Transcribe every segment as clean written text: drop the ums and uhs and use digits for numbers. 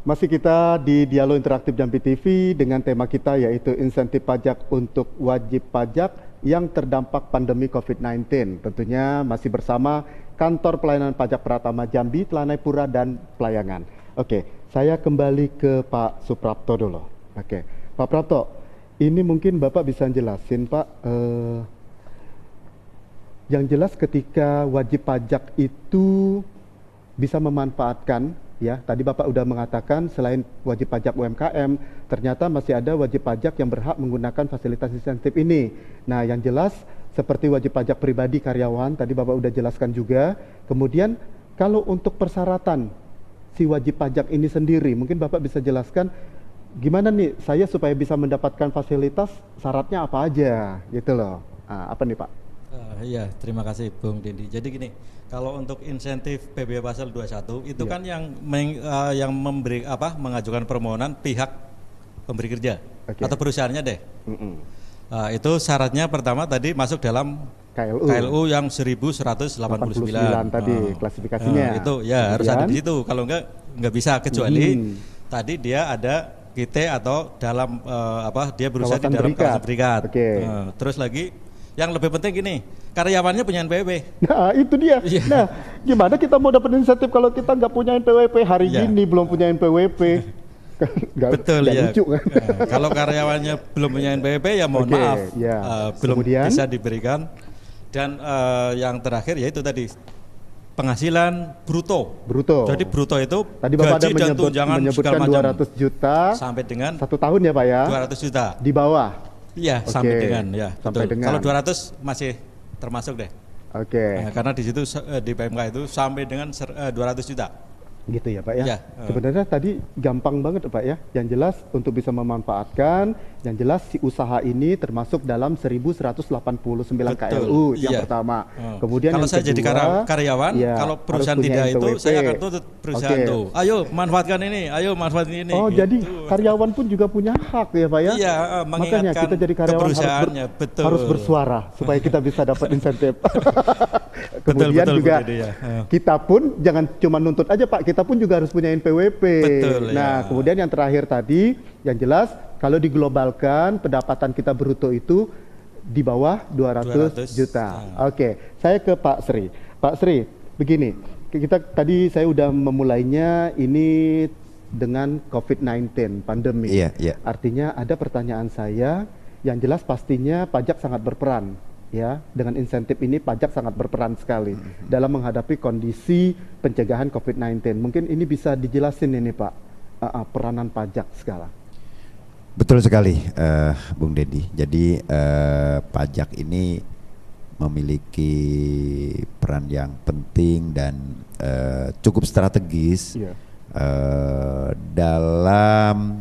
Masih kita di Dialog Interaktif Jambi TV dengan tema kita yaitu insentif pajak untuk wajib pajak yang terdampak pandemi COVID-19. Tentunya masih bersama Kantor Pelayanan Pajak Pratama Jambi, Telanai Pura, dan Pelayangan. Oke, saya kembali ke Pak Suprapto dulu. Oke, Pak Prapto, ini mungkin Bapak bisa jelasin Pak, yang jelas ketika wajib pajak itu bisa memanfaatkan, ya, tadi Bapak udah mengatakan selain wajib pajak UMKM, ternyata masih ada wajib pajak yang berhak menggunakan fasilitas insentif ini. Nah, yang jelas seperti wajib pajak pribadi karyawan, tadi Bapak udah jelaskan juga. Kemudian kalau untuk persyaratan si wajib pajak ini sendiri, mungkin Bapak bisa jelaskan gimana nih saya supaya bisa mendapatkan fasilitas, syaratnya apa aja gitu loh. Nah, apa nih Pak? Iya, terima kasih Bung Dendi. Jadi gini, kalau untuk insentif PB pasal 21 itu kan yang mengajukan permohonan pihak pemberi kerja atau perusahaannya deh. Itu syaratnya pertama tadi masuk dalam KLU yang 1189 tadi klasifikasinya. Itu ya harus ada di situ. Kalau enggak bisa, kecuali tadi dia ada KT atau dalam dia berusaha di dalam kawasan berikat. Terus lagi yang lebih penting gini, karyawannya punya NPWP. Nah, itu dia. Nah, gimana kita mau dapat insentif kalau kita nggak punya NPWP? Hari ini belum punya NPWP. Betul ya. Lucu, kan? Kalau karyawannya belum punya NPWP ya mohon maaf, belum bisa diberikan. Dan yang terakhir yaitu tadi penghasilan bruto. Jadi bruto itu tadi Bapak gaji dan tunjangan segala macam 200 juta sampai dengan 1 tahun ya Pak ya. 200 juta. Di bawah. Iya, sampai dengan ya. Sampai dengan. Kalau 200 masih termasuk deh. Nah, karena di situ di PMK itu sampai dengan 200 juta. Gitu ya Pak ya. Sebenarnya tadi gampang banget Pak ya. Yang jelas untuk bisa memanfaatkan, yang jelas si usaha ini termasuk dalam 1189 KLU yang pertama. Kemudian kalau yang saya kedua, jadi karyawan, kalau perusahaan tidak itu saya akan tuntut perusahaan itu. Ayo manfaatkan ini, ayo manfaatkan ini. Oh, gitu. Jadi karyawan pun juga punya hak ya Pak ya. Iya, makanya kita jadi karyawan harus bersuara supaya kita bisa dapat insentif. Kemudian betul, juga kita pun jangan cuma nuntut aja Pak, kita pun juga harus punya NPWP. Kemudian yang terakhir tadi, yang jelas kalau diglobalkan pendapatan kita bruto itu di bawah 200 juta. Saya ke Pak Sri. Pak Sri, begini, tadi saya udah memulainya ini dengan COVID-19 pandemi. Artinya ada pertanyaan saya, yang jelas pastinya pajak sangat berperan. Ya, dengan insentif ini pajak sangat berperan sekali dalam menghadapi kondisi pencegahan COVID-19. Mungkin ini bisa dijelasin ini Pak, peranan pajak sekarang. Betul sekali, Bung Dendi. Jadi pajak ini memiliki peran yang penting dan cukup strategis dalam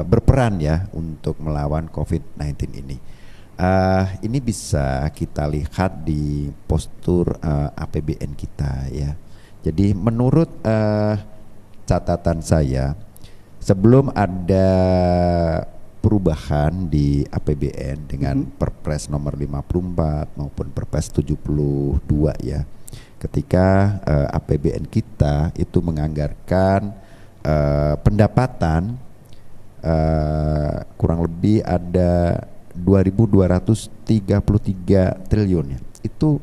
berperan ya untuk melawan COVID-19 ini. Ini bisa kita lihat di postur APBN kita ya. Jadi menurut catatan saya, sebelum ada perubahan di APBN dengan Perpres nomor 54 maupun Perpres 72 ya, ketika APBN kita itu menganggarkan pendapatan kurang lebih ada 2.233 triliun ya. Itu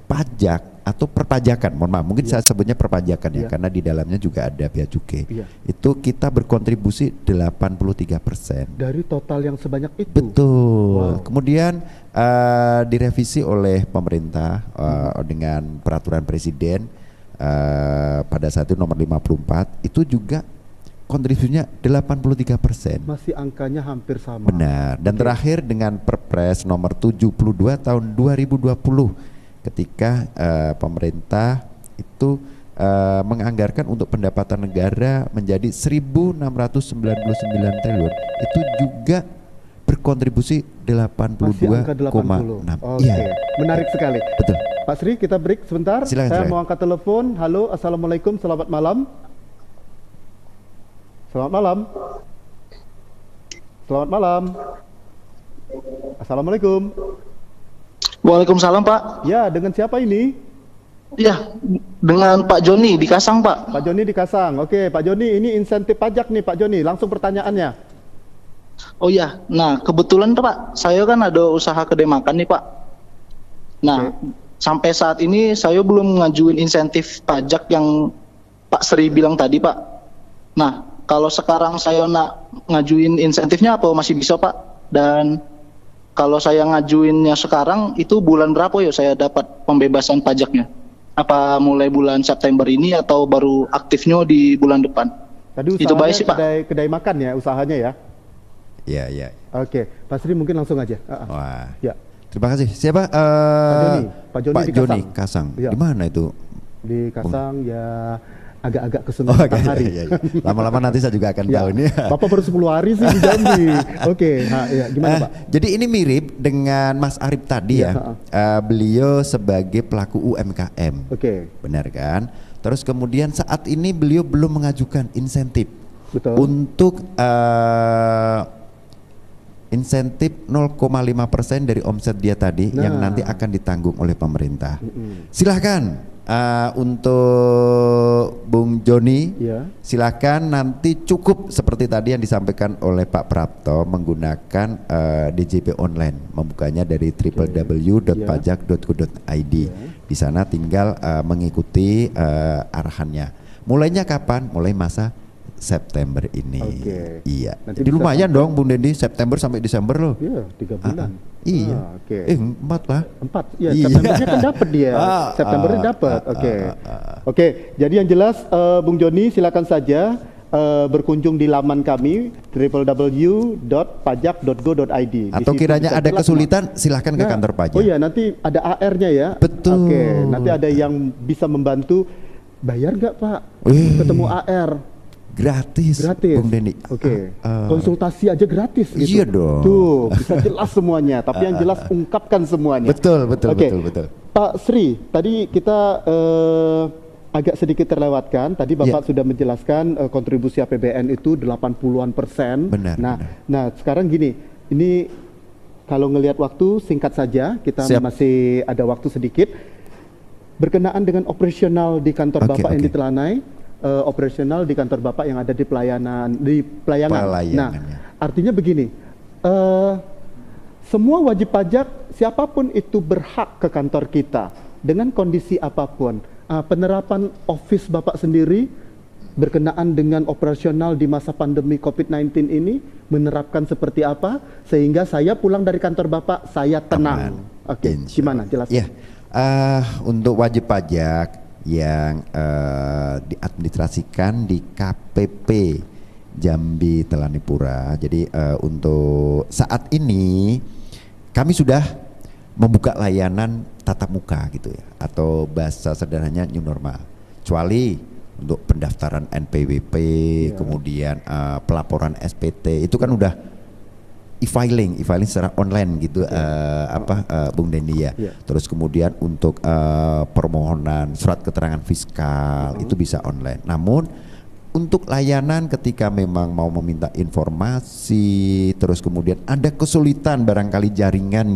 pajak atau perpajakan, mohon maaf, mungkin saya sebutnya perpajakan ya, karena di dalamnya juga ada bea cukai. Itu kita berkontribusi 83% dari total yang sebanyak itu. Betul. Kemudian direvisi oleh pemerintah dengan peraturan presiden pada saat itu nomor 54, itu juga kontribusinya 83%. Masih angkanya hampir sama. Benar. Dan terakhir dengan Perpres nomor 72 tahun 2020, ketika pemerintah itu menganggarkan untuk pendapatan negara menjadi 1.699 triliun. Itu juga berkontribusi 82,6. Menarik sekali. Betul. Pak Sri, kita break sebentar. Saya mau angkat telepon. Halo, assalamualaikum, selamat malam. Selamat malam. Selamat malam. Assalamualaikum. Waalaikumsalam Pak. Ya, dengan siapa ini? Ya, Dengan Pak Joni di Kasang, Pak. Pak Joni di Kasang. Oke, Pak Joni, ini insentif pajak nih Pak Joni. Langsung pertanyaannya. Oh iya, nah kebetulan Pak, saya kan ada usaha kedai makan nih Pak. Nah, sampai saat ini saya belum ngajuin insentif pajak yang Pak Sri bilang tadi Pak. Nah, kalau sekarang saya nak ngajuin insentifnya apa masih bisa Pak? Dan kalau saya ngajuinnya sekarang itu bulan berapa ya saya dapat pembebasan pajaknya? Apa mulai bulan September ini atau baru aktifnya di bulan depan? Tadi itu baik sih Pak. Kedai makan ya usahanya ya? Iya. Oke, Pak Sri mungkin langsung aja. Wah. Ya. Terima kasih. Siapa? Pak Joni di Kasang. Ya. Di mana itu? Di Kasang ya agak-agak ke Sungai Matahari. Iya. Lama-lama nanti saya juga akan tahu nih. Bapak baru 10 hari sih di Jambi. Oke, gimana Pak? Jadi ini mirip dengan Mas Arif tadi ya. Beliau sebagai pelaku UMKM. Oke. Benar kan? Terus kemudian saat ini beliau belum mengajukan insentif. Betul. Untuk insentif 0,5% dari omset dia tadi yang nanti akan ditanggung oleh pemerintah. Silahkan untuk Bung Joni, silahkan nanti cukup seperti tadi yang disampaikan oleh Pak Prapto menggunakan DJP online, membukanya dari www.pajak.go.id. Di sana tinggal mengikuti arahannya. Mulainya kapan? Mulai masa September ini. Iya. Nanti jadi lumayan dong Bung Dendi, September sampai Desember loh. Iya, 3 bulan. Iya. 4 lah. 4. Iya, Septembernya kan dapat dia. Septembernya dapat. Oke, jadi yang jelas Bung Joni silakan saja berkunjung di laman kami www.pajak.go.id. Atau kiranya ada kesulitan silahkan ke kantor pajak. Oh iya, nanti ada AR-nya ya. Betul. Oke, nanti ada yang bisa membantu. Bayar nggak Pak? Ketemu AR. Gratis, Bung Dendi. Oke. Konsultasi aja gratis gitu. Iya dong. Tuh, bisa jelas semuanya, tapi yang jelas ungkapkan semuanya. Betul. Pak Sri, tadi kita agak sedikit terlewatkan. Tadi Bapak sudah menjelaskan kontribusi APBN itu 80-an%. Benar. Nah, sekarang gini, ini kalau ngelihat waktu singkat saja, kita masih ada waktu sedikit. Berkenaan dengan operasional di kantor Bapak yang di Telanai. Operasional di kantor Bapak yang ada di pelayanan. Nah, artinya begini, semua wajib pajak siapapun itu berhak ke kantor kita dengan kondisi apapun. Penerapan office Bapak sendiri berkenaan dengan operasional di masa pandemi COVID-19 ini menerapkan seperti apa sehingga saya pulang dari kantor Bapak saya tenang. Oke, gimana jelaskan? Untuk wajib pajak yang diadministrasikan di KPP Jambi Telanipura. Jadi untuk saat ini kami sudah membuka layanan tatap muka gitu ya, atau bahasa sederhananya new normal. Kecuali untuk pendaftaran NPWP, kemudian pelaporan SPT itu kan udah e-filing secara online gitu, Bung Dendi ya. Terus kemudian untuk permohonan surat keterangan fiskal itu bisa online. Namun untuk layanan ketika memang mau meminta informasi, terus kemudian ada kesulitan barangkali jaringan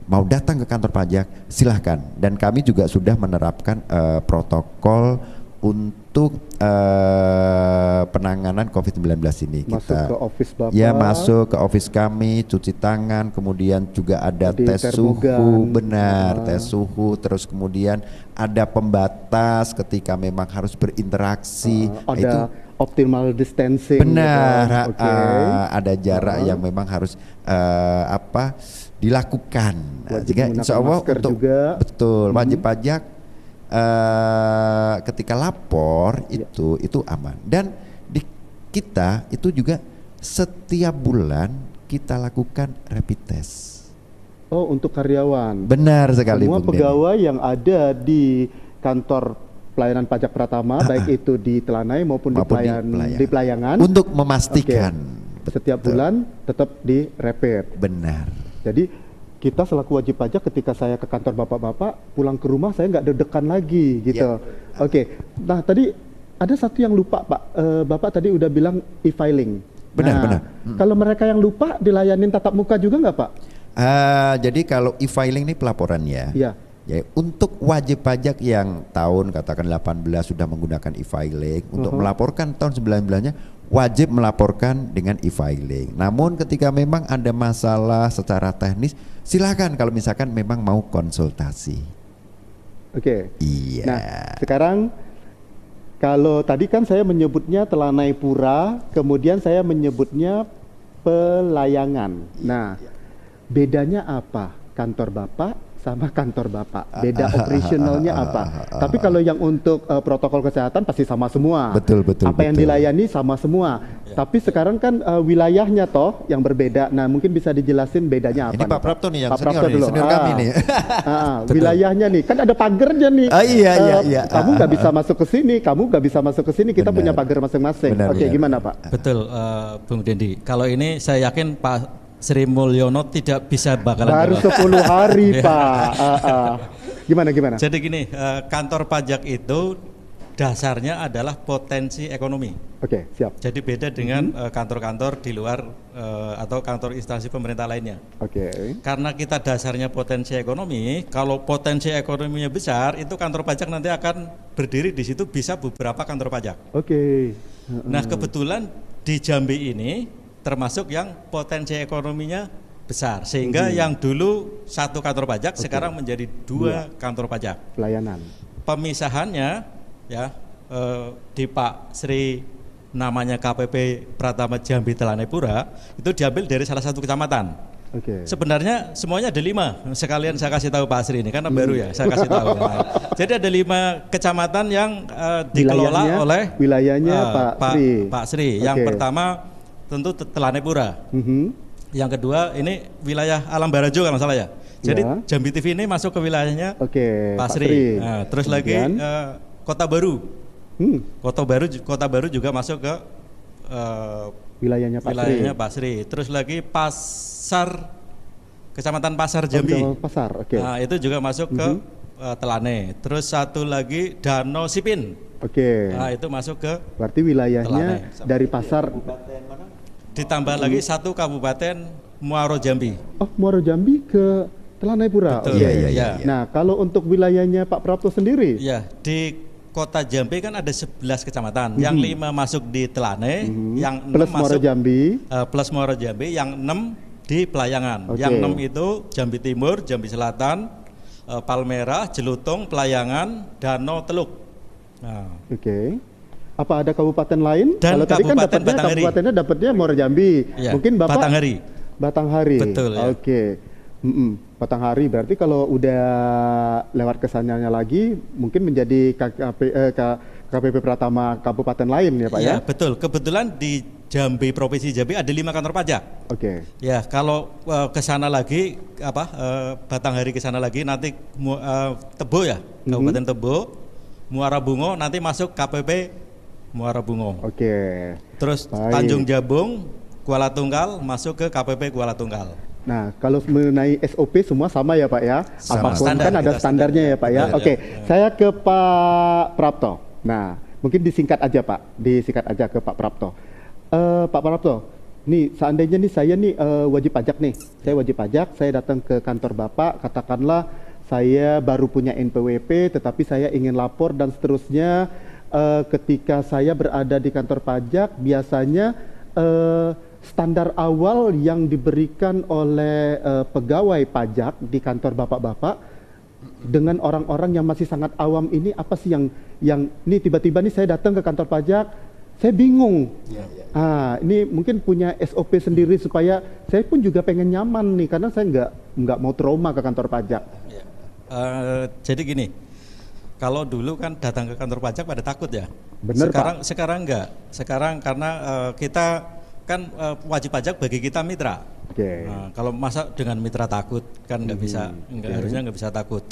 mau datang ke kantor pajak, silahkan. Dan kami juga sudah menerapkan protokol untuk penanganan COVID-19 ini. Masuk ke office Bapak. Ya, masuk ke office kami, cuci tangan, kemudian juga ada tes suhu, tes suhu, terus kemudian ada pembatas ketika memang harus berinteraksi. Ada itu optimal distancing. Benar, ada jarak yang memang harus dilakukan. Jika insya Allah untuk juga. Betul, wajib pajak ketika lapor itu aman. Dan di kita itu juga setiap bulan kita lakukan rapid test. Oh, untuk karyawan. Benar sekali. Semua pegawai yang ada di kantor pelayanan pajak Pratama, baik itu di Telanai maupun di Pelayangan, untuk memastikan setiap bulan tetap di rapid. Benar. Jadi kita selaku wajib pajak ketika saya ke kantor bapak-bapak pulang ke rumah saya nggak deg-degan lagi gitu. Oke. Nah tadi ada satu yang lupa Pak. Bapak tadi udah bilang e-filing. Benar. Kalau mereka yang lupa dilayanin tatap muka juga nggak Pak? Jadi kalau e-filing ini pelaporannya. Iya. Ya, untuk wajib pajak yang tahun katakan 18 sudah menggunakan e-filing, untuk melaporkan tahun 19-nya wajib melaporkan dengan e-filing. Namun ketika memang ada masalah secara teknis, silakan kalau misalkan memang mau konsultasi. Oke. Iya. Nah, sekarang kalau tadi kan saya menyebutnya Telanai Pura, kemudian saya menyebutnya pelayangan. Nah, bedanya apa kantor Bapak sama kantor Bapak? Beda operasionalnya apa? Tapi kalau yang untuk protokol kesehatan pasti sama semua. Betul. Apa yang dilayani sama semua. Ya. Tapi sekarang kan wilayahnya toh yang berbeda. Nah, mungkin bisa dijelasin bedanya apa? Ini Pak Prapto nih yang Pak senior, nih, senior kami nih. Wilayahnya nih, kan ada pagernya nih. Iya. Kamu nggak bisa masuk ke sini, kamu nggak bisa masuk ke sini. Kita punya pagar masing-masing. Oke, gimana Pak? Betul, Bung Dendi. Kalau ini saya yakin Pak Sri Mulyono tidak bisa bakalan baru 10 hari Pak. Gimana? Jadi gini, kantor pajak itu dasarnya adalah potensi ekonomi. Oke, siap. Jadi beda dengan kantor-kantor di luar atau kantor instansi pemerintah lainnya. Oke. Karena kita dasarnya potensi ekonomi, kalau potensi ekonominya besar, itu kantor pajak nanti akan berdiri di situ bisa beberapa kantor pajak. Oke. Nah, kebetulan di Jambi ini termasuk yang potensi ekonominya besar, sehingga yang dulu satu kantor pajak sekarang menjadi dua kantor pajak. Pelayanan. Pemisahannya ya di Pak Sri namanya KPP Pratama Jambi Telanai Pura itu diambil dari salah satu kecamatan. Sebenarnya semuanya ada 5. Sekalian saya kasih tahu Pak Sri ini karena baru ya saya kasih tahu. Jadi ada 5 kecamatan yang dikelola oleh wilayahnya Pak Sri. Yang pertama tentu Telanai Pura. Yang kedua ini wilayah Alam Barajo kalau salah ya. Jadi Jambi TV ini masuk ke wilayahnya Pak Sri. Nah, terus kemudian lagi Kota Baru. Kota Baru juga masuk ke wilayahnya Pak Sri. Terus lagi Kecamatan Pasar Jambi. Nah, itu juga masuk ke Telanai. Terus satu lagi Danau Sipin. Nah, itu masuk ke berarti wilayahnya dari Pasar ditambah lagi satu kabupaten Muaro Jambi. Oh, Muaro Jambi ke Telanai Pura. Betul. Iya. Nah, kalau untuk wilayahnya Pak Prapto sendiri? Ya, di Kota Jambi kan ada 11 kecamatan. Yang 5 masuk di Telanai, yang 6 plus masuk Muaro Jambi. Plus Muaro Jambi, yang 6 di Pelayangan. Yang 6 itu Jambi Timur, Jambi Selatan, Palmerah, Jelutung, Pelayangan, Danau, Teluk. Nah. Apa ada kabupaten lain? Dan kalau tadi kan kabupatennya dapatnya Muaro Jambi. Ya, mungkin Bapak Batanghari. Betul ya. Batanghari berarti kalau udah lewat kesananya lagi mungkin menjadi KPP Pratama kabupaten lain ya Pak ya? Betul. Kebetulan di Jambi, Provinsi Jambi ada 5 kantor pajak. Ya, kalau ke sana lagi Batanghari ke sana lagi nanti Tebo ya, Kabupaten Tebo, Muara Bungo nanti masuk KPP Muara Bungo. Terus baik. Tanjung Jabung, Kuala Tunggal masuk ke KPP Kuala Tunggal. Nah, kalau mengenai SOP semua sama ya Pak ya? Apapun kan ada standarnya ya Pak ya? Saya ke Pak Prapto. Nah, mungkin disingkat aja Pak, ke Pak Prapto. Pak Prapto, nih seandainya nih saya nih wajib pajak nih, saya datang ke kantor Bapak, katakanlah saya baru punya NPWP, tetapi saya ingin lapor dan seterusnya. Ketika saya berada di kantor pajak, biasanya standar awal yang diberikan oleh pegawai pajak di kantor bapak-bapak dengan orang-orang yang masih sangat awam ini apa sih yang ini tiba-tiba nih saya datang ke kantor pajak, saya bingung. Ini mungkin punya SOP sendiri supaya saya pun juga pengen nyaman nih karena saya nggak mau trauma ke kantor pajak. Jadi gini, kalau dulu kan datang ke kantor pajak pada takut ya. Bener, sekarang enggak. Sekarang karena kita kan wajib pajak bagi kita mitra. Nah, kalau masa dengan mitra takut kan nggak bisa, harusnya nggak bisa takut.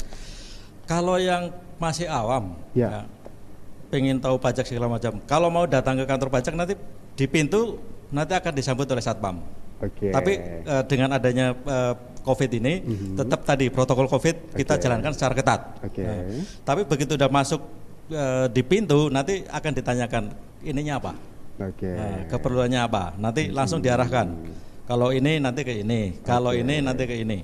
Kalau yang masih awam, ya, pengen tahu pajak segala macam. Kalau mau datang ke kantor pajak nanti di pintu nanti akan disambut oleh satpam. Tapi dengan adanya COVID ini, tetap tadi protokol COVID kita jalankan secara ketat. Nah, tapi begitu udah masuk di pintu, nanti akan ditanyakan ininya apa, keperluannya apa. Nanti langsung diarahkan. Kalau ini nanti ke ini, kalau ini nanti ke ini.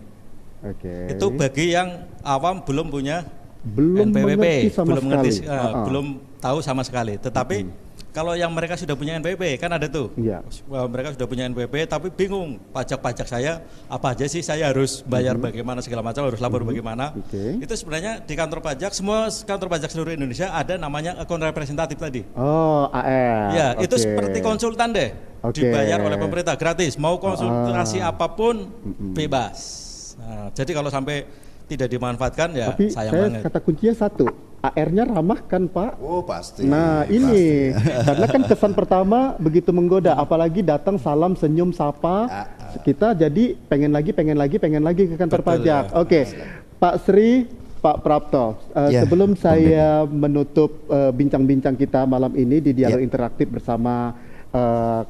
Itu bagi yang awam belum punya NPWP, belum tahu sama sekali. Tetapi kalau yang mereka sudah punya NPWP, kan ada tuh, mereka sudah punya NPWP tapi bingung, pajak saya apa aja sih, saya harus bayar bagaimana segala macam, harus lapor bagaimana. Itu sebenarnya di kantor pajak, semua kantor pajak seluruh Indonesia ada namanya akun representatif tadi. Oh, AR. Ya, itu seperti konsultan deh, dibayar oleh pemerintah gratis, mau konsultasi apapun bebas. Nah, jadi kalau sampai tidak dimanfaatkan ya tapi sayang banget. Kata kuncinya satu, AR-nya ramah kan Pak? Oh pasti. Nah ini, karena kan kesan pertama begitu menggoda, apalagi datang salam senyum sapa, kita jadi pengen lagi ke kantor pajak. Ya. Oke, Pak Sri, Pak Prapto, sebelum saya menutup bincang-bincang kita malam ini di dialog interaktif bersama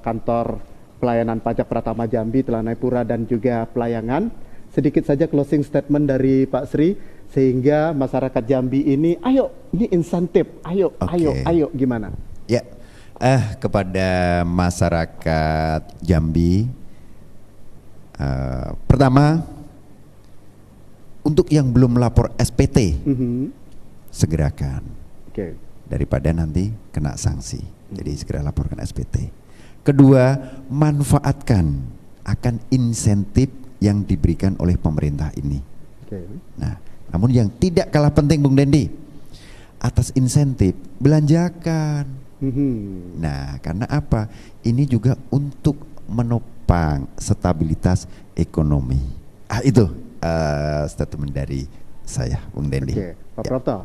kantor pelayanan pajak Pratama Jambi, Telanai Pura dan juga Pelayangan, sedikit saja closing statement dari Pak Sri sehingga masyarakat Jambi ini, ayo, ini insentif, ayo, gimana? Ya, kepada masyarakat Jambi, pertama, untuk yang belum lapor SPT, segerakan, daripada nanti kena sanksi. Jadi segera laporkan SPT. Kedua, manfaatkan akan insentif yang diberikan oleh pemerintah ini. Nah, namun yang tidak kalah penting Bung Dendi, atas insentif belanjakan. Nah, karena apa? Ini juga untuk menopang stabilitas ekonomi. Itu statement dari saya, Bung Dendi. Pak Prapto.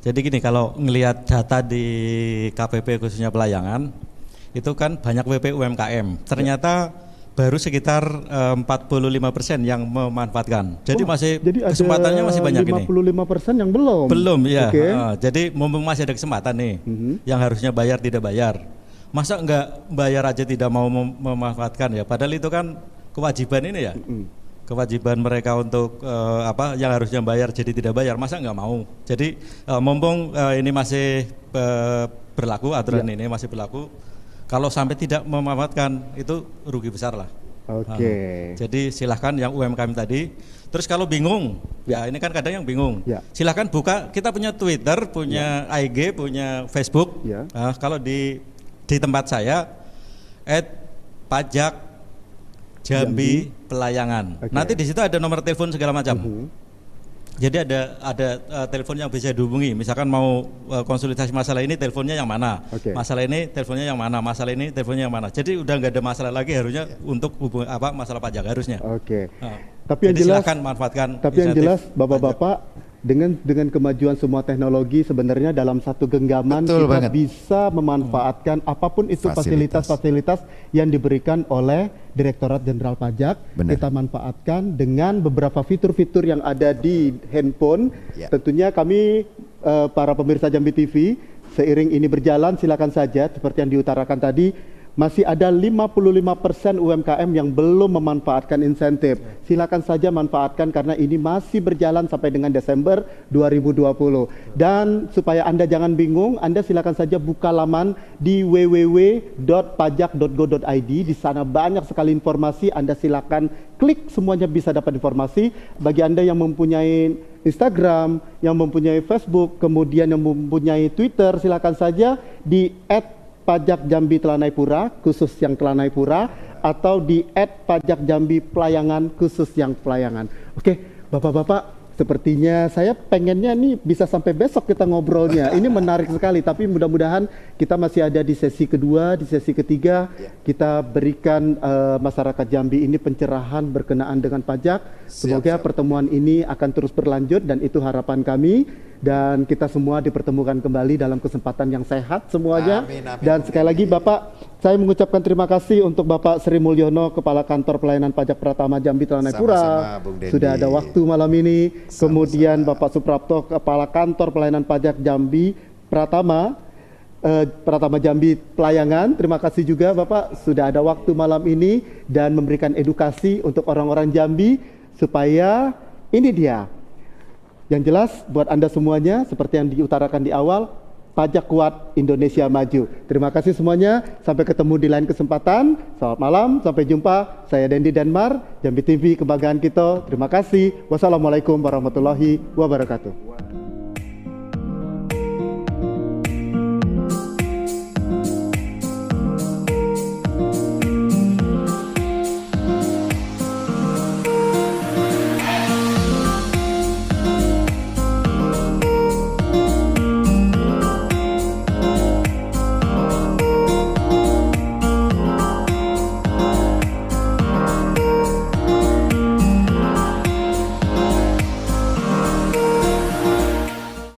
Jadi gini, kalau ngelihat data di KPP khususnya Pelayangan, itu kan banyak WP UMKM. Ternyata baru sekitar 45% yang memanfaatkan. Jadi kesempatannya masih banyak ini. 55% yang belum. Belum ya. Jadi mumpung masih ada kesempatan nih, yang harusnya bayar tidak bayar. Masa enggak bayar aja tidak mau memanfaatkan ya? Padahal itu kan kewajiban ini ya. Kewajiban mereka untuk yang harusnya bayar jadi tidak bayar. Masa enggak mau? Jadi mumpung ini masih berlaku, aturan ini masih berlaku. Kalau sampai tidak memanfaatkan itu rugi besar lah. Jadi silahkan yang UMKM tadi. Terus kalau bingung, ya ini kan kadang yang bingung. Silahkan buka. Kita punya Twitter, punya IG, punya Facebook. Kalau di tempat saya @pajak_jambi Pelayangan. Nanti di situ ada nomor telepon segala macam. Jadi ada telepon yang bisa dihubungi. Misalkan mau konsultasi masalah ini, teleponnya yang mana? Masalah ini, teleponnya yang mana? Masalah ini, teleponnya yang mana? Jadi udah nggak ada masalah lagi harusnya untuk masalah pajak harusnya. Tapi yang jelas, silakan manfaatkan. Tapi yang jelas, bapak-bapak, dengan kemajuan semua teknologi sebenarnya dalam satu genggaman kita bisa memanfaatkan apapun itu fasilitas-fasilitas yang diberikan oleh Direktorat Jenderal Pajak. Kita manfaatkan dengan beberapa fitur-fitur yang ada di handphone. Tentunya kami para pemirsa Jambi TV, seiring ini berjalan silakan saja seperti yang diutarakan tadi, masih ada 55% UMKM yang belum memanfaatkan insentif. Silakan saja manfaatkan karena ini masih berjalan sampai dengan Desember 2020. Dan supaya Anda jangan bingung, Anda silakan saja buka laman di www.pajak.go.id. Di sana banyak sekali informasi, Anda silakan klik, semuanya bisa dapat informasi. Bagi Anda yang mempunyai Instagram, yang mempunyai Facebook, kemudian yang mempunyai Twitter, silakan saja di @Pajak Jambi Telanai Pura khusus yang Telanai Pura atau di @Pajak Jambi Pelayangan khusus yang Pelayangan. Oke, bapak-bapak, sepertinya saya pengennya nih bisa sampai besok kita ngobrolnya. Ini menarik sekali, tapi mudah-mudahan kita masih ada di sesi kedua, di sesi ketiga kita berikan masyarakat Jambi ini pencerahan berkenaan dengan pajak. Semoga pertemuan ini akan terus berlanjut dan itu harapan kami. Dan kita semua dipertemukan kembali dalam kesempatan yang sehat semuanya. Dan sekali lagi Bapak, saya mengucapkan terima kasih untuk Bapak Sri Mulyono, Kepala Kantor Pelayanan Pajak Pratama Jambi Telanai Pura. Sudah ada waktu malam ini. Kemudian Bapak Suprapto, Kepala Kantor Pelayanan Pajak Jambi Pratama Jambi Pelayangan. Terima kasih juga Bapak sudah ada waktu malam ini dan memberikan edukasi untuk orang-orang Jambi supaya ini dia. Yang jelas buat Anda semuanya seperti yang diutarakan di awal, Pajak Kuat Indonesia Maju. Terima kasih semuanya. Sampai ketemu di lain kesempatan. Selamat malam. Sampai jumpa. Saya Dendi Danmar, Jambi TV, kebanggaan kita. Terima kasih. Wassalamualaikum warahmatullahi wabarakatuh.